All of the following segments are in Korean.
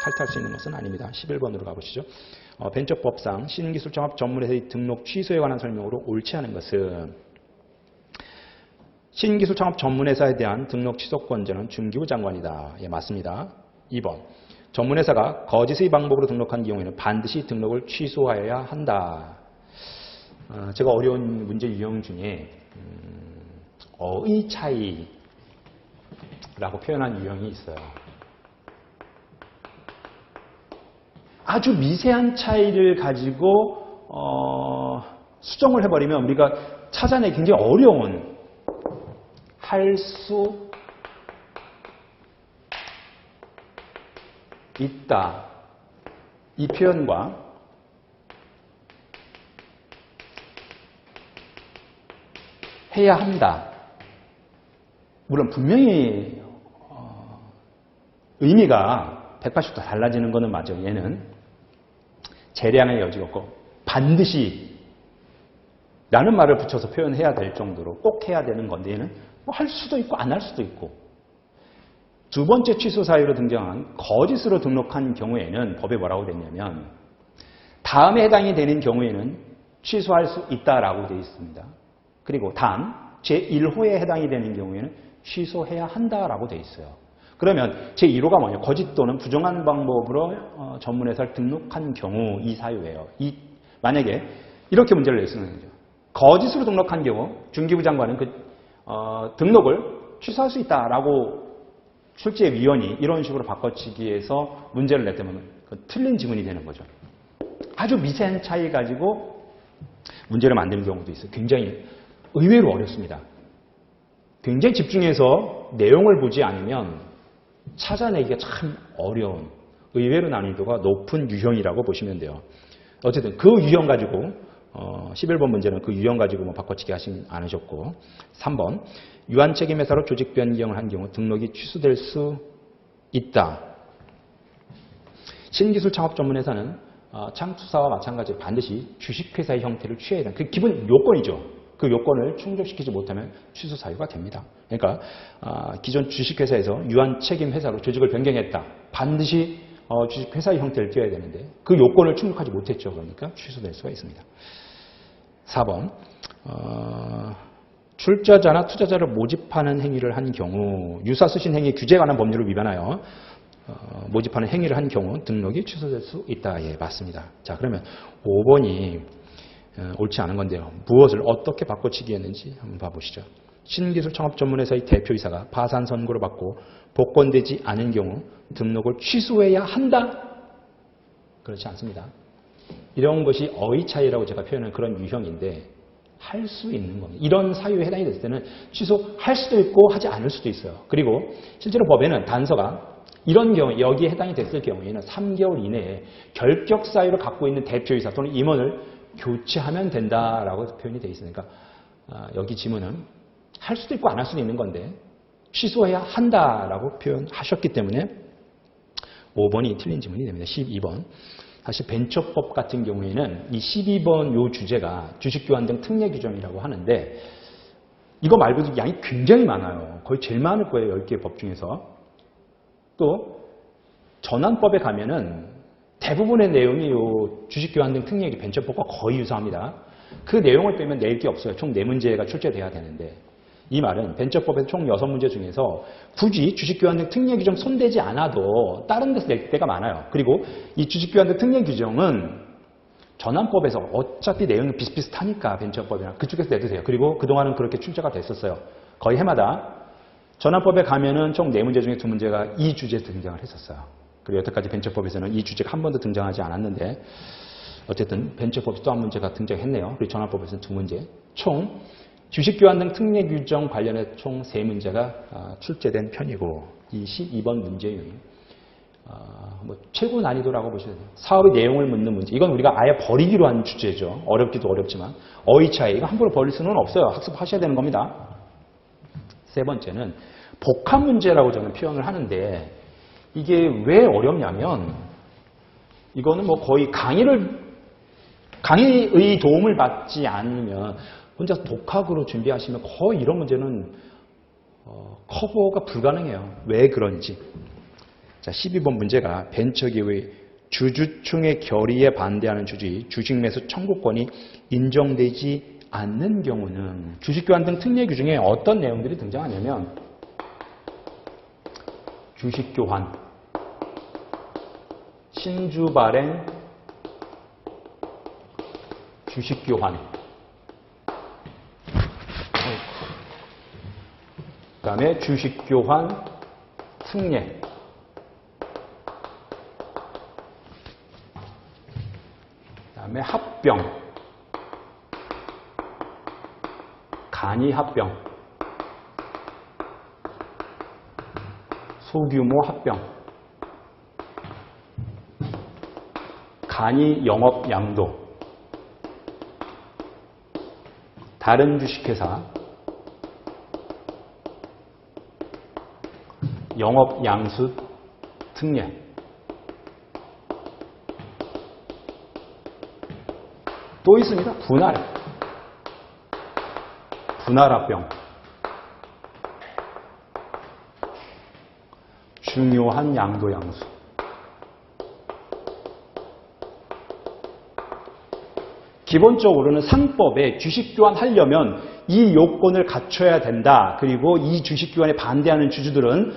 탈퇴할 수 있는 것은 아닙니다. 11번으로 가보시죠. 벤처법상 신기술창업 전문회사의 등록 취소에 관한 설명으로 옳지 않은 것은 신기술창업 전문회사에 대한 등록 취소권자는 중기부 장관이다. 예, 맞습니다. 2번. 전문회사가 거짓의 방법으로 등록한 경우에는 반드시 등록을 취소하여야 한다. 제가 어려운 문제 유형 중에 어의 차이라고 표현한 유형이 있어요. 아주 미세한 차이를 가지고 수정을 해버리면 우리가 찾아내기 굉장히 어려운 할 수 있다. 이 표현과 해야 한다. 물론 분명히 의미가 180도 달라지는 것은 맞아요. 얘는 재량의 여지가 없고 반드시 라는 말을 붙여서 표현해야 될 정도로 꼭 해야 되는 건데 얘는 뭐 할 수도 있고 안 할 수도 있고. 두 번째 취소 사유로 등장한 거짓으로 등록한 경우에는 법에 뭐라고 됐냐면 다음에 해당이 되는 경우에는 취소할 수 있다라고 되어 있습니다. 그리고 단 제1호에 해당이 되는 경우에는 취소해야 한다라고 되어 있어요. 그러면 제1호가 뭐냐? 거짓 또는 부정한 방법으로 전문회사를 등록한 경우 이 사유예요. 만약에 이렇게 문제를 냈으면 되죠. 거짓으로 등록한 경우 중기부 장관은 등록을 취소할 수 있다라고 출제위원이 이런 식으로 바꿔치기해서 문제를 냈다면 틀린 지문이 되는 거죠. 아주 미세한 차이 가지고 문제를 만드는 경우도 있어요. 굉장히 의외로 어렵습니다. 굉장히 집중해서 내용을 보지 않으면 찾아내기가 참 어려운 의외로 난이도가 높은 유형이라고 보시면 돼요. 어쨌든 그 유형 가지고 11번 문제는 그 유형 가지고 뭐 바꿔치기 하진 않으셨고 3번 유한책임회사로 조직 변경을 한 경우 등록이 취소될 수 있다. 신기술 창업 전문회사는 창투사와 마찬가지로 반드시 주식회사의 형태를 취해야 된다. 그 기본 요건이죠. 그 요건을 충족시키지 못하면 취소 사유가 됩니다. 그러니까 기존 주식회사에서 유한책임회사로 조직을 변경했다. 반드시 주식회사의 형태를 띄어야 되는데 그 요건을 충족하지 못했죠. 그러니까 취소될 수가 있습니다. 4번 출자자나 투자자를 모집하는 행위를 한 경우 유사수신 행위 규제에 관한 법률을 위반하여 모집하는 행위를 한 경우 등록이 취소될 수 있다. 예, 맞습니다. 자, 그러면 5번이 옳지 않은 건데요. 무엇을 어떻게 바꿔치기 했는지 한번 봐보시죠. 신기술 창업 전문회사의 대표이사가 파산 선고를 받고 복권되지 않은 경우 등록을 취소해야 한다? 그렇지 않습니다. 이런 것이 어의 차이라고 제가 표현한 그런 유형인데 할 수 있는 겁니다. 이런 사유에 해당이 됐을 때는 취소할 수도 있고 하지 않을 수도 있어요. 그리고 실제로 법에는 단서가 이런 경우 여기에 해당이 됐을 경우에는 3개월 이내에 결격 사유를 갖고 있는 대표이사 또는 임원을 교체하면 된다라고 표현이 되어 있으니까 여기 지문은 할 수도 있고 안 할 수도 있는 건데 취소해야 한다라고 표현하셨기 때문에 5번이 틀린 지문이 됩니다. 12번. 사실 벤처법 같은 경우에는 이 12번 요 주제가 주식교환 등 특례 규정이라고 하는데 이거 말고도 양이 굉장히 많아요. 거의 제일 많을 거예요. 10개 법 중에서. 또 전환법에 가면은 대부분의 내용이 요 주식교환 등 특례 벤처법과 거의 유사합니다. 그 내용을 빼면 낼 게 없어요. 총 4문제가 출제돼야 되는데 이 말은 벤처법에서 총 6문제 중에서 굳이 주식교환 등 특례 규정 손대지 않아도 다른 데서 낼 때가 많아요. 그리고 이 주식교환 등 특례 규정은 전환법에서 어차피 내용이 비슷비슷하니까 벤처법이랑 그쪽에서 내도 돼요. 그리고 그동안은 그렇게 출제가 됐었어요. 거의 해마다 전환법에 가면은 총 4문제 중에 2문제가 이 주제에서 등장을 했었어요. 그리고 여태까지 벤처법에서는 이 주제가 한 번도 등장하지 않았는데 어쨌든 벤처법에 또 한 문제가 등장했네요. 그리고 전환법에서는 2문제. 총 주식교환 등 특례 규정 관련해 총 3문제가 출제된 편이고 이 12번 문제는 뭐 최고 난이도라고 보셔야 돼요. 사업의 내용을 묻는 문제. 이건 우리가 아예 버리기로 한 주제죠. 어렵기도 어렵지만 어휘 차이. 이거 함부로 버릴 수는 없어요. 학습하셔야 되는 겁니다. 세 번째는 복합 문제라고 저는 표현을 하는데 이게 왜 어렵냐면 이거는 뭐 거의 강의의 도움을 받지 않으면 혼자서 독학으로 준비하시면 거의 이런 문제는 커버가 불가능해요. 왜 그런지. 자, 12번 문제가 벤처기업의 주주총회 결의에 반대하는 주주의 주식매수 청구권이 인정되지 않는 경우는 주식교환 등 특례 규정에 어떤 내용들이 등장하냐면 주식교환, 신주 발행, 주식교환, 그 다음에 주식교환 특례, 그 다음에 합병, 간이 합병, 소규모 합병, 간이 영업 양도, 다른 주식회사, 영업 양수 특례, 또 있습니다. 분할합병, 중요한 양도 양수. 기본적으로는 상법에 주식 교환하려면 이 요건을 갖춰야 된다. 그리고 이 주식 교환에 반대하는 주주들은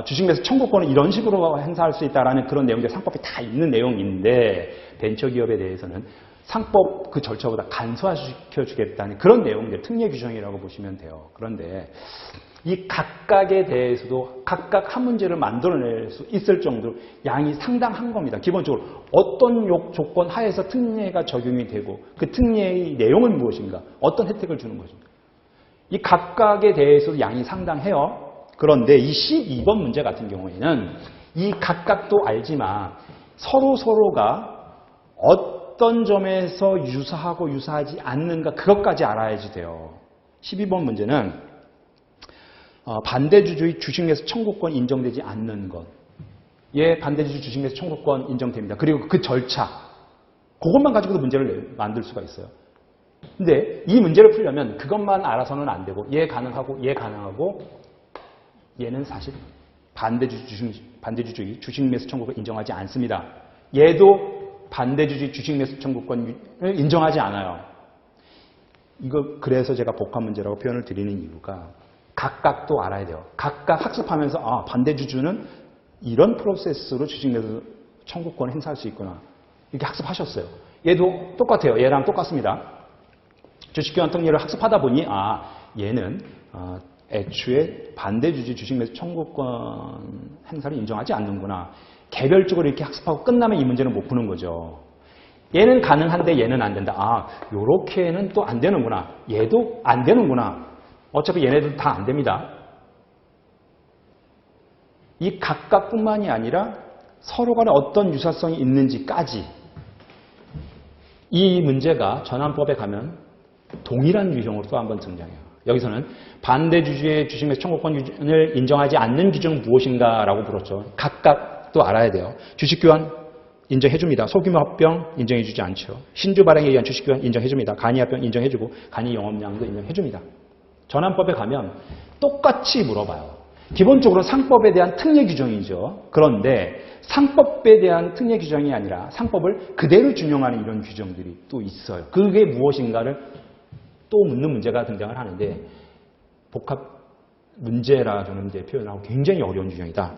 주식 매수 청구권을 이런 식으로 행사할 수 있다라는 그런 내용들이 상법에 다 있는 내용인데 벤처기업에 대해서는 상법 그 절차보다 간소화시켜주겠다는 그런 내용들, 특례 규정이라고 보시면 돼요. 그런데 이 각각에 대해서도 각각 한 문제를 만들어낼 수 있을 정도로 양이 상당한 겁니다. 기본적으로 어떤 조건 하에서 특례가 적용이 되고 그 특례의 내용은 무엇인가, 어떤 혜택을 주는 것인가. 이 각각에 대해서도 양이 상당해요. 그런데 이 12번 문제 같은 경우에는 이 각각도 알지만 서로가 어떤 점에서 유사하고 유사하지 않는가 그것까지 알아야지 돼요. 12번 문제는 반대주주의 주식매수 청구권 인정되지 않는 것. 예, 반대주주 주식매수 청구권 인정됩니다. 그리고 그 절차. 그것만 가지고도 문제를 만들 수가 있어요. 근데 이 문제를 풀려면 그것만 알아서는 안 되고 얘 가능하고 얘는 사실 반대주주의 주식매수 청구권 인정하지 않습니다. 얘도 반대주주의 주식매수 청구권을 인정하지 않아요. 이거 그래서 제가 복합 문제라고 표현을 드리는 이유가 각각도 알아야 돼요. 각각 학습하면서 반대주주는 이런 프로세스로 주식매수 청구권을 행사할 수 있구나. 이렇게 학습하셨어요. 얘도 똑같아요. 얘랑 똑같습니다. 주식교환 특례를 학습하다 보니 얘는 애초에 반대주주 주식매수 청구권 행사를 인정하지 않는구나. 개별적으로 이렇게 학습하고 끝나면 이 문제는 못 푸는 거죠. 얘는 가능한데 얘는 안 된다. 요렇게는 또 안 되는구나. 얘도 안 되는구나. 어차피 얘네들 다 안 됩니다. 이 각각뿐만이 아니라 서로 간에 어떤 유사성이 있는지까지 이 문제가 전환법에 가면 동일한 유형으로 또 한번 등장해요. 여기서는 반대주주의 주식매수 청구권을 인정하지 않는 규정은 무엇인가라고 물었죠. 각각도 알아야 돼요. 주식교환 인정해줍니다. 소규모 합병 인정해주지 않죠. 신주 발행에 의한 주식교환 인정해줍니다. 간이 합병 인정해주고 간이 영업량도 인정해줍니다. 전환법에 가면 똑같이 물어봐요. 기본적으로 상법에 대한 특례 규정이죠. 그런데 상법에 대한 특례 규정이 아니라 상법을 그대로 준용하는 이런 규정들이 또 있어요. 그게 무엇인가를 또 묻는 문제가 등장을 하는데 복합 문제라 저는 이제 표현하고 굉장히 어려운 규정이다.